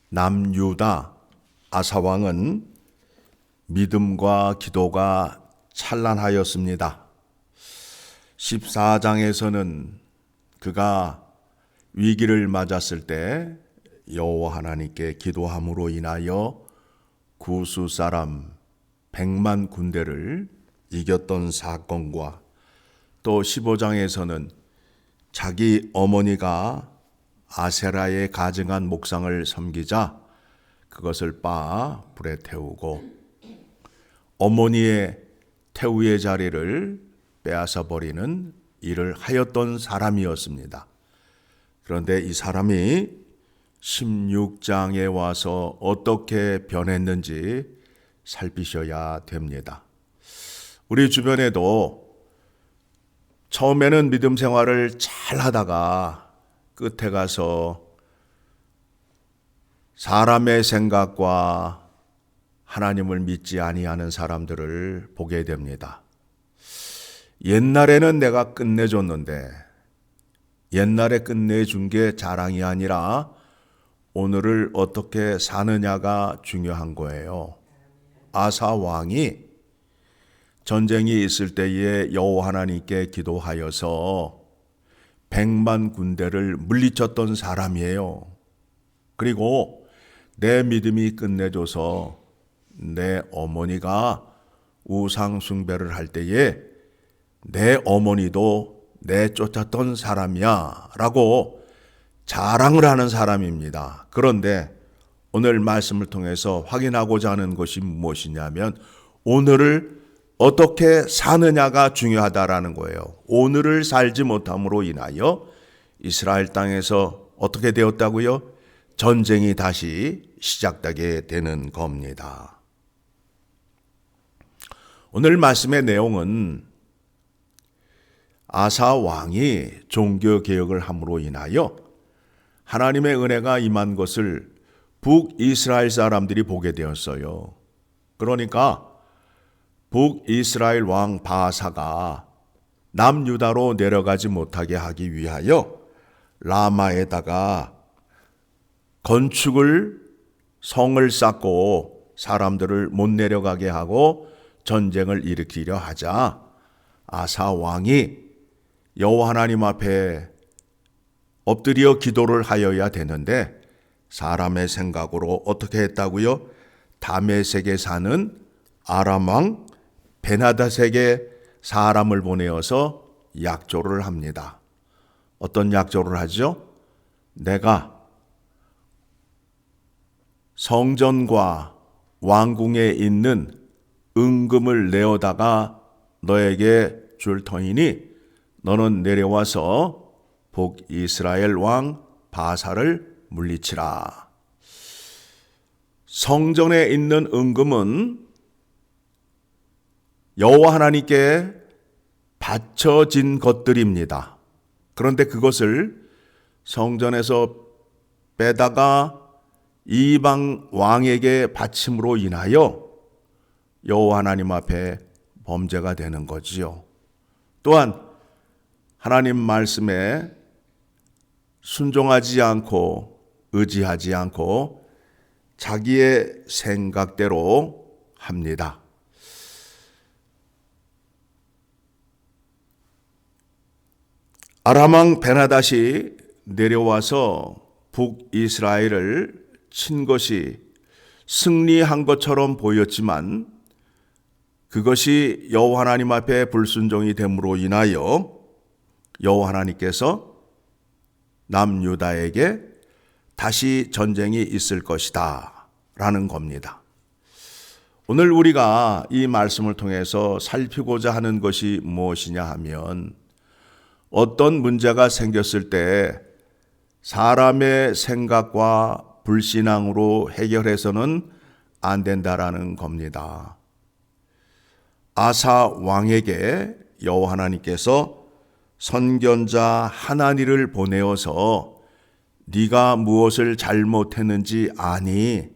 남유다 아사왕은 믿음과 기도가 찬란하였습니다. 14장에서는 그가 위기를 맞았을 때 여호와 하나님께 기도함으로 인하여 구스 사람 100만 군대를 이겼던 사건과 또 15장에서는 자기 어머니가 아세라에 가증한 목상을 섬기자 그것을 빻아 불에 태우고 어머니의 태우의 자리를 빼앗아 버리는 일을 하였던 사람이었습니다. 그런데 이 사람이 16장에 와서 어떻게 변했는지 살피셔야 됩니다. 우리 주변에도 처음에는 믿음 생활을 잘 하다가 끝에 가서 사람의 생각과 하나님을 믿지 아니하는 사람들을 보게 됩니다. 옛날에는 내가 끝내줬는데 옛날에 끝내준 게 자랑이 아니라 오늘을 어떻게 사느냐가 중요한 거예요. 아사 왕이 전쟁이 있을 때에 여호와 하나님께 기도하여서 100만 군대를 물리쳤던 사람이에요. 그리고 내 믿음이 끝내줘서 내 어머니가 우상 숭배를 할 때에 내 어머니도 내 쫓았던 사람이야 라고 자랑을 하는 사람입니다. 그런데 오늘 말씀을 통해서 확인하고자 하는 것이 무엇이냐면 오늘을 어떻게 사느냐가 중요하다라는 거예요. 오늘을 살지 못함으로 인하여 이스라엘 땅에서 어떻게 되었다고요? 전쟁이 다시 시작되게 되는 겁니다. 오늘 말씀의 내용은 아사 왕이 종교 개혁을 함으로 인하여 하나님의 은혜가 임한 것을 북이스라엘 사람들이 보게 되었어요. 그러니까 북이스라엘 왕 바사가 남유다로 내려가지 못하게 하기 위하여 라마에다가 성을 쌓고 사람들을 못 내려가게 하고 전쟁을 일으키려 하자 아사 왕이 여호와 하나님 앞에 엎드려 기도를 하여야 되는데 사람의 생각으로 어떻게 했다고요? 다메섹에 사는 아람 왕 베나닷에게 사람을 보내어서 약조를 합니다. 어떤 약조를 하죠? 내가 성전과 왕궁에 있는 은금을 내어다가 너에게 줄 터이니 너는 내려와서 북이스라엘 왕 바사를 물리치라. 성전에 있는 은금은 여호와 하나님께 바쳐진 것들입니다. 그런데 그것을 성전에서 빼다가 이방 왕에게 바침으로 인하여 여호와 하나님 앞에 범죄가 되는 거지요. 또한 하나님 말씀에 순종하지 않고 의지하지 않고 자기의 생각대로 합니다. 아람 왕 베나닷이 내려와서 북이스라엘을 친 것이 승리한 것처럼 보였지만 그것이 여호와 하나님 앞에 불순종이 됨으로 인하여 여호와 하나님께서 남유다에게 다시 전쟁이 있을 것이다 라는 겁니다. 오늘 우리가 이 말씀을 통해서 살피고자 하는 것이 무엇이냐 하면 어떤 문제가 생겼을 때 사람의 생각과 불신앙으로 해결해서는 안 된다라는 겁니다. 아사 왕에게 여호와 하나님께서 선견자 하나니를 보내어서 네가 무엇을 잘못했는지 아니?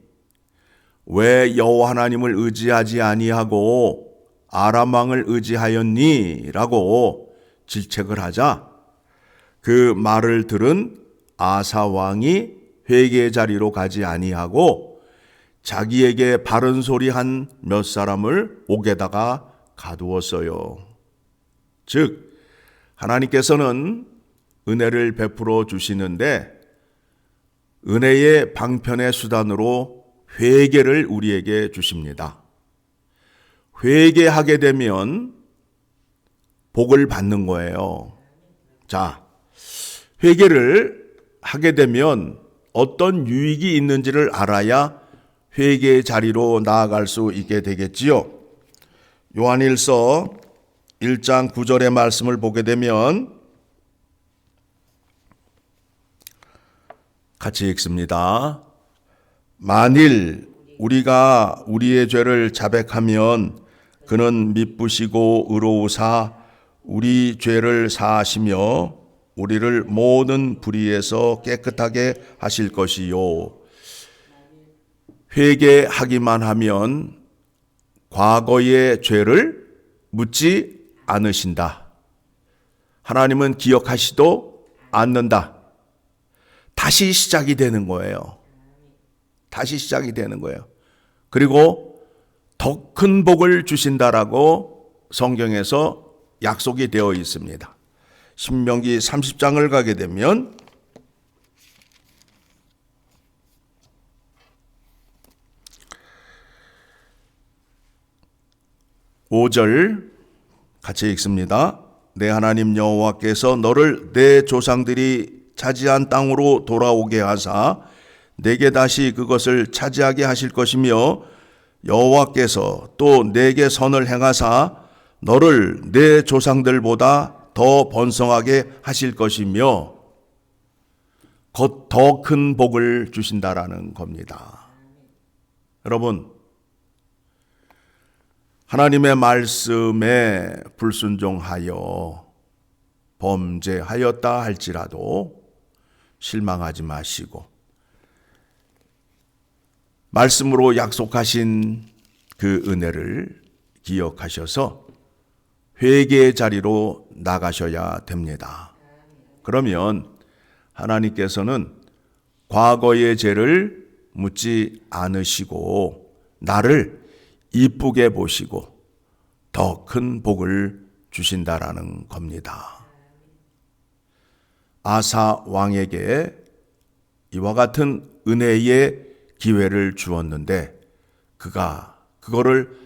왜 여호와 하나님을 의지하지 아니하고 아람 왕을 의지하였니? 라고 질책을 하자 그 말을 들은 아사 왕이 회개의 자리로 가지 아니하고 자기에게 바른 소리 한 몇 사람을 옥에다가 가두었어요. 즉 하나님께서는 은혜를 베풀어 주시는데 은혜의 방편의 수단으로 회개를 우리에게 주십니다. 회개하게 되면 복을 받는 거예요. 자, 회개를 하게 되면 어떤 유익이 있는지를 알아야 회개의 자리로 나아갈 수 있게 되겠지요. 요한일서 1장 9절의 말씀을 보게 되면 같이 읽습니다. 만일 우리가 우리의 죄를 자백하면 그는 미쁘시고 의로우사 우리 죄를 사하시며 우리를 모든 불의에서 깨끗하게 하실 것이요. 회개하기만 하면 과거의 죄를 묻지 않으신다. 하나님은 기억하시도 않는다. 다시 시작이 되는 거예요. 다시 시작이 되는 거예요. 그리고 더 큰 복을 주신다라고 성경에서 약속이 되어 있습니다. 신명기 30장을 가게 되면 5절 같이 읽습니다. 내 하나님 여호와께서 너를 내 조상들이 차지한 땅으로 돌아오게 하사 내게 다시 그것을 차지하게 하실 것이며 여호와께서 또 내게 선을 행하사 너를 내 조상들보다 더 번성하게 하실 것이며 곧 더 큰 복을 주신다라는 겁니다. 여러분, 하나님의 말씀에 불순종하여 범죄하였다 할지라도 실망하지 마시고 말씀으로 약속하신 그 은혜를 기억하셔서 회개의 자리로 나가셔야 됩니다. 그러면 하나님께서는 과거의 죄를 묻지 않으시고 나를 이쁘게 보시고 더 큰 복을 주신다라는 겁니다. 아사 왕에게 이와 같은 은혜의 기회를 주었는데 그가 그거를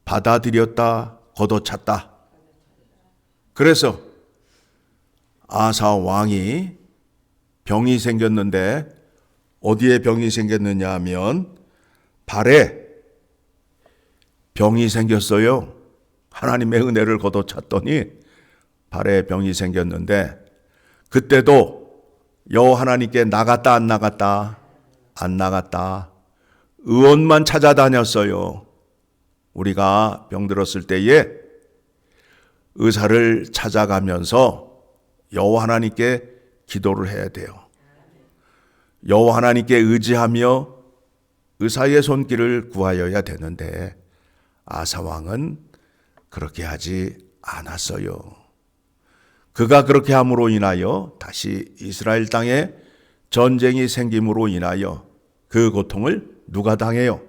받아들였다, 걷어찼다. 그래서 아사 왕이 병이 생겼는데 어디에 병이 생겼느냐 하면 발에 병이 생겼어요. 하나님의 은혜를 걷어찼더니 발에 병이 생겼는데 그때도 여호와 하나님께 나갔다 안 나갔다? 안 나갔다. 의원만 찾아다녔어요. 우리가 병들었을 때에 의사를 찾아가면서 여호와 하나님께 기도를 해야 돼요. 여호와 하나님께 의지하며 의사의 손길을 구하여야 되는데 아사 왕은 그렇게 하지 않았어요. 그가 그렇게 함으로 인하여 다시 이스라엘 땅에 전쟁이 생김으로 인하여 그 고통을 누가 당해요?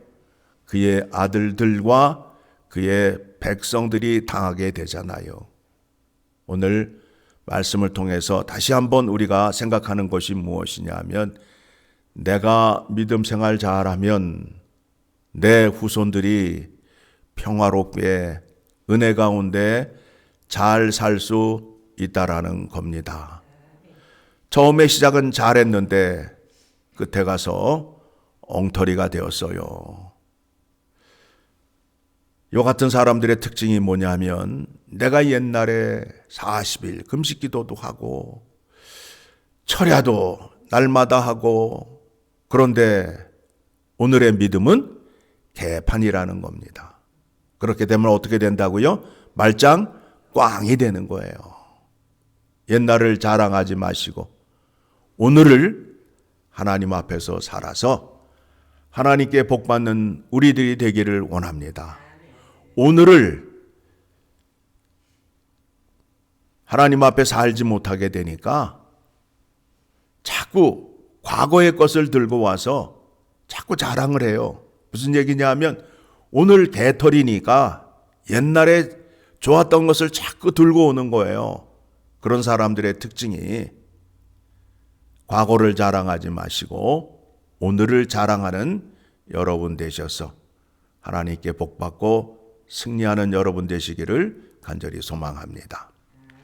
그의 아들들과 그의 백성들이 당하게 되잖아요. 오늘 말씀을 통해서 다시 한번 우리가 생각하는 것이 무엇이냐 하면 내가 믿음 생활 잘하면 내 후손들이 평화롭게 은혜 가운데 잘 살 수 있다라는 겁니다. 처음에 시작은 잘했는데 끝에 가서 엉터리가 되었어요. 이 같은 사람들의 특징이 뭐냐면 내가 옛날에 40일 금식 기도도 하고 철야도 날마다 하고 그런데 오늘의 믿음은 개판이라는 겁니다. 그렇게 되면 어떻게 된다고요? 말짱 꽝이 되는 거예요. 옛날을 자랑하지 마시고 오늘을 하나님 앞에서 살아서 하나님께 복받는 우리들이 되기를 원합니다. 오늘을 하나님 앞에 살지 못하게 되니까 자꾸 과거의 것을 들고 와서 자꾸 자랑을 해요. 무슨 얘기냐 하면 오늘 개털이니까 옛날에 좋았던 것을 자꾸 들고 오는 거예요. 그런 사람들의 특징이 과거를 자랑하지 마시고 오늘을 자랑하는 여러분 되셔서 하나님께 복받고 승리하는 여러분 되시기를 간절히 소망합니다.